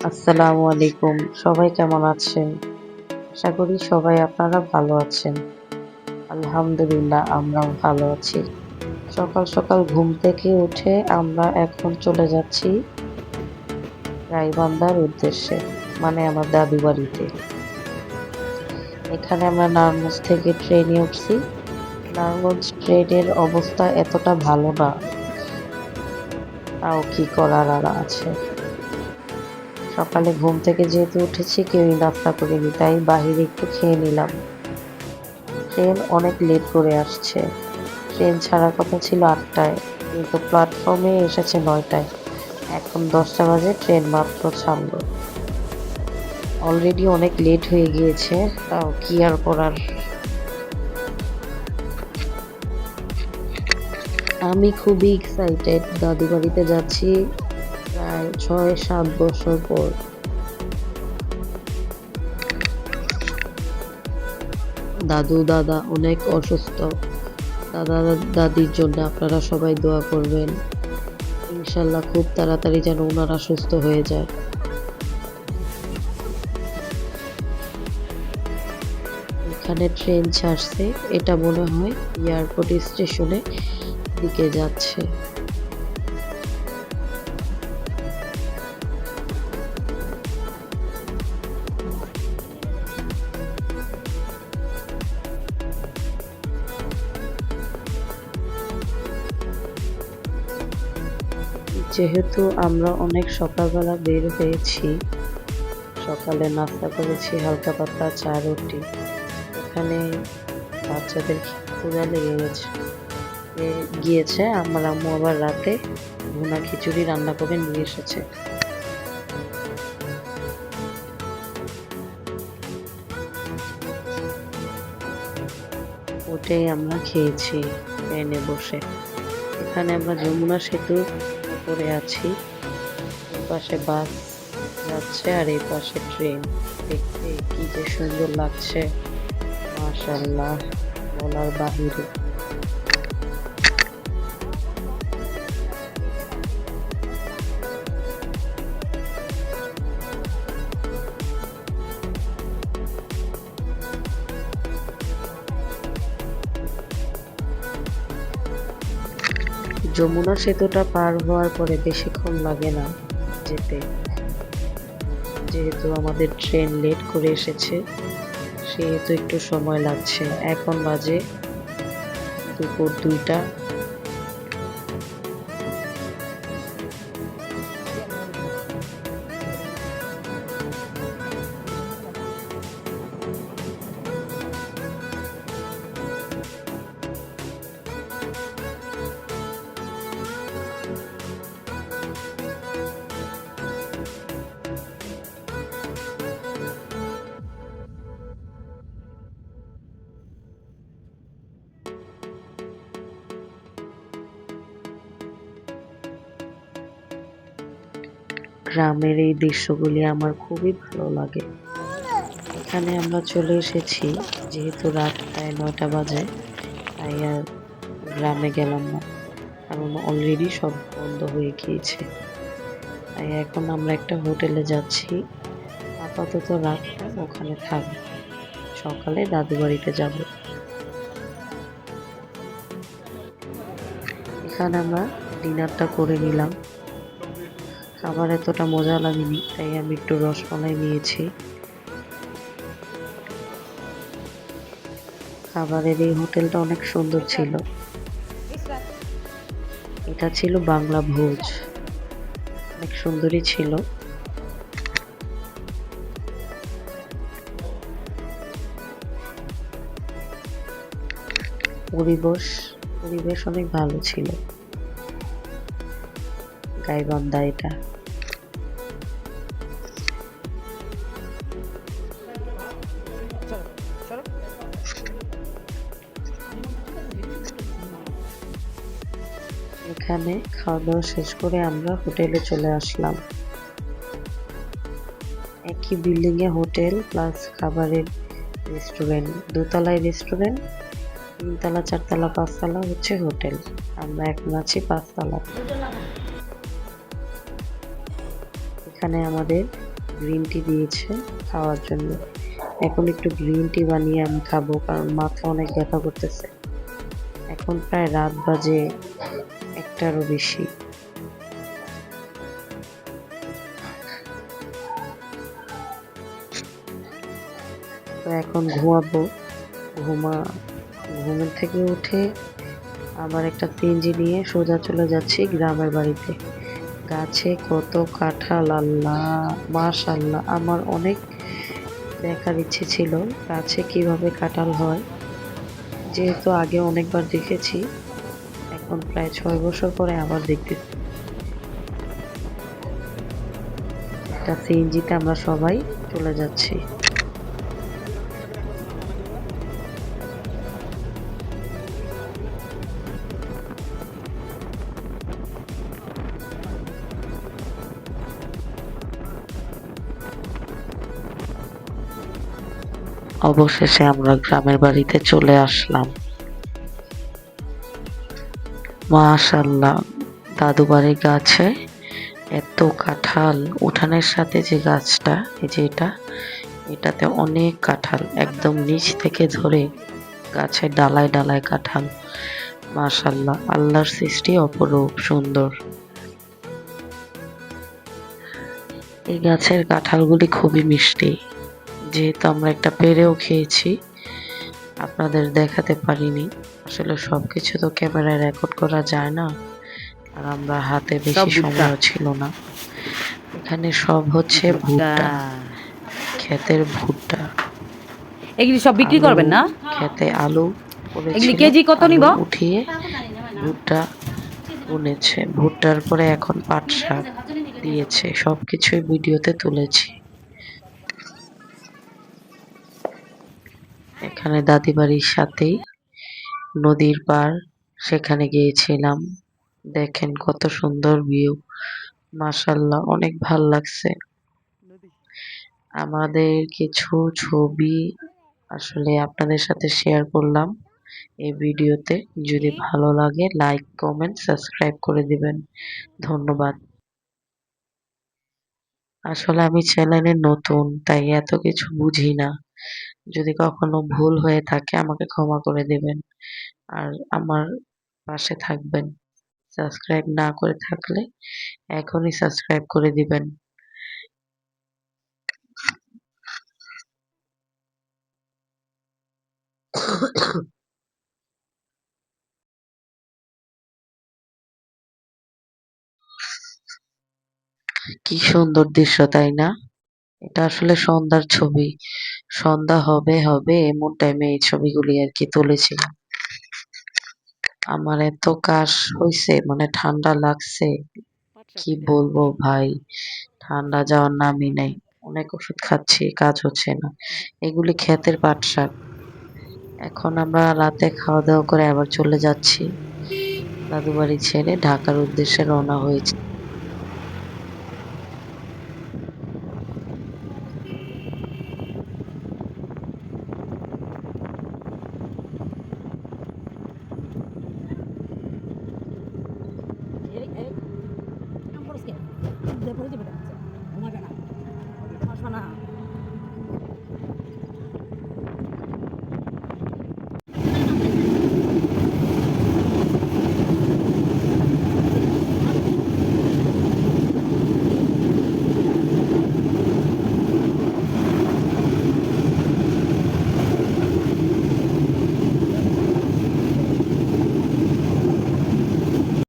আসসালামু আলাইকুম। সবাই কেমন আছেন? আশা করি সবাই আপনারা ভালো আছেন। আলহামদুলিল্লাহ আমরাও ভালো আছি। সকাল সকাল ঘুম থেকে উঠে আমরা এখন চলে যাচ্ছি গাইবান্ধার উদ্দেশ্যে, মানে আমার দাদু বাড়িতে। এখানে আমরা নারায়ণগঞ্জ থেকে ট্রেনে উঠছি। নারায়ণগঞ্জ ট্রেনের অবস্থা এতটা ভালো না, তাও কি করার আর আছে। সকালে ঘুম থেকে যেহেতু উঠেছি কেউই নাস্তা করিনি, তাই বাহিরে একটু খেয়ে নিলাম। ট্রেন অনেক লেট করে আসছে। ট্রেন ছাড়ার কথা ছিল ৮টায়, কিন্তু প্ল্যাটফর্মে এসেছে ৯টায়। এখন ১০টা বাজে, ট্রেন মাত্র ছাড়লো। অলরেডি অনেক লেট হয়ে গিয়েছে, তাও কি আর করার। আমি খুবই এক্সাইটেড, দাদু বাড়িতে যাচ্ছি প্রায় ৬-৭ বছর পর। দাদু দাদা অনেক অসুস্থ। দাদা দাদির জন্য আপনারা সবাই দোয়া করবেন। ইনশাল্লাহ খুব তাড়াতাড়ি যেন ওনারা সুস্থ হয়ে যায়। এখানে ট্রেন ছাড়ছে, এটা মনে হয় এয়ারপোর্ট স্টেশনে দিকে যাচ্ছে। যেহেতু আমরা অনেক সকালবেলা বের হয়েছি, সকালে নাস্তা করেছি হালকা পাতলা চা রুটি। এখানে বাচ্চাদের ক্ষুধা লেগে গিয়েছে। আমার আম্মু আবার রাতে ভুনা খিচুড়ি রান্না করে নিয়ে এসেছে। ওটাই আমরা খেয়েছি ট্রেনে বসে। এখানে আমরা যমুনা সেতুর উপরে আছি। পাশে বাস যাচ্ছে আর এই পাশে ট্রেন। দেখতে কি যে সুন্দর লাগছে, মাশাআল্লাহ, বলার বাহিরে। যমুনা সেতুটা পার হওয়ার পরে বেশিক্ষণ লাগে না যেতে, যেহেতু আমাদের ট্রেন লেট করে এসেছে সেহেতু একটু সময় লাগছে। এখন বাজে দুপুর ২টা। গ্রামের এই দৃশ্যগুলি আমার খুবই ভালো লাগে। এখানে আমরা চলে এসেছি, যেহেতু রাত প্রায় ৯টা বাজে, তাই আর গ্রামে গেলাম না, কারণ অলরেডি সব বন্ধ হয়ে গিয়েছে। তাই এখন আমরা একটা হোটেলে যাচ্ছি। আপাতত রাতটা ওখানে থাকবো, সকালে দাদু বাড়িতে যাব। এখানে আমরা ডিনারটা করে নিলাম। খাবার এতটা মজা লাগেনি, তাই আমি একটু রসমালাই নিয়েছি। খাবারের এই হোটেলটা অনেক সুন্দর ছিল। এটা ছিল বাংলা ভোজ, অনেক সুন্দরই ছিল। পরিবেশ অনেক ভালো ছিল। গাইবান্ধা এটা। এখানে খাওয়া দাওয়া শেষ করে আমরা হোটেলে চলে আসলাম। একই বিল্ডিং এ হোটেল প্লাস খাবারের রেস্টুরেন্ট। দোতলায় রেস্টুরেন্ট, ৩তলা ৪তলা ৫তলা হচ্ছে হোটেল। আমরা এখন আছি ৫তলা। এখানে আমাদের গ্রিন টি দিয়েছে খাওয়ার জন্য। এখন একটু গ্রিন টি বানিয়ে আমি খাবো, কারণ মাথা অনেক ব্যথা করতেছে। এখন প্রায় রাত বাজে 1টারও বেশি। তো এখন ঘুমাবো। ঘুমের থেকে উঠে আবার একটা সিএনজি নিয়ে সোজা চলে যাচ্ছি গ্রামের বাড়িতে। গাছে কত কাঁঠাল, আল্লাহ মাশাআল্লাহ! আমার অনেক দেখার ইচ্ছে ছিল গাছে কিভাবে কাঁঠাল হয়, যেহেতু আগে অনেকবার দেখেছি। এখন প্রায় 6 বছর পরে আবার দেখতেছি। একটা সিএনজিতে আমরা সবাই চলে যাচ্ছি। অবশেষে আমরা গ্রামের বাড়িতে চলে আসলাম। মাশাআল্লাহ! দাদু বাড়ির গাছে এত কাঁঠাল। উঠানের সাথে যে গাছটা, এই যে এটাতে অনেক কাঁঠাল, একদম নিচ থেকে ধরে গাছের ডালায় ডালায় কাঁঠাল। মাশাআল্লাহ! আল্লাহর সৃষ্টি অপরূপ সুন্দর। এই গাছের কাঁঠালগুলি খুবই মিষ্টি। যেহেতু আমরা একটা পেড়েও খেয়েছি, আপনাদের দেখাতে পারিনি। আসলে সবকিছু তো ক্যামেরায় রেকর্ড করা যায় না, আর আমরা হাতে বেশি সময়ও ছিল না। এখানে সব হচ্ছে ভুট্টা, ক্ষেতের ভুট্টা। এগুলি সব বিক্রি করবেন না? খেতে আলু এগুলি করেছিল, কেজি কত নিব? উঠিয়ে ভুট্টা বুনেছে। ভুট্টার পরে এখন পাট শাক দিয়েছে। সবকিছুই ভিডিওতে তুলেছি। এখানে দাদি বাড়ির সাথেই নদীর পাড়, সেখানে গিয়েছিলাম। দেখেন কত সুন্দর ভিউ, মাশাআল্লাহ! অনেক ভাল লাগছে। আমাদের কিছু ছবি আসলে আপনাদের সাথে শেয়ার করলাম এই ভিডিওতে। যদি ভালো লাগে লাইক, কমেন্ট, সাবস্ক্রাইব করে দিবেন। ধন্যবাদ। আসলে আমি চ্যানেলে নতুন, তাই এত কিছু বুঝি না। যদি কখনো ভুল হয়ে থাকে আমাকে ক্ষমা করে দিবেন। আর আমার পাশে থাকবেন। সাবস্ক্রাইব না করে থাকলে এখনই সাবস্ক্রাইব করে দিবেন। কি সুন্দর দৃশ্য, তাই না? এটা আসলে সন্ধ্যার ছবি। সন্ধ্যা হবে হবে এমন টাইমে এই ছবিগুলি আর কি তুলেছিলাম। আমার এত কাশ হইছে, মানে ঠান্ডা লাগছে, কি বলবো ভাই। ঠান্ডা যাওয়ার নামই নাই। অনেক ওষুধ খাচ্ছি, কাজ হচ্ছে না। এগুলি ক্ষেতের পাট শাক। এখন আমরা রাতে খাওয়া দাওয়া করে আবার চলে যাচ্ছি দাদু বাড়ি ছেড়ে ঢাকার উদ্দেশ্যে রওনা হয়েছি।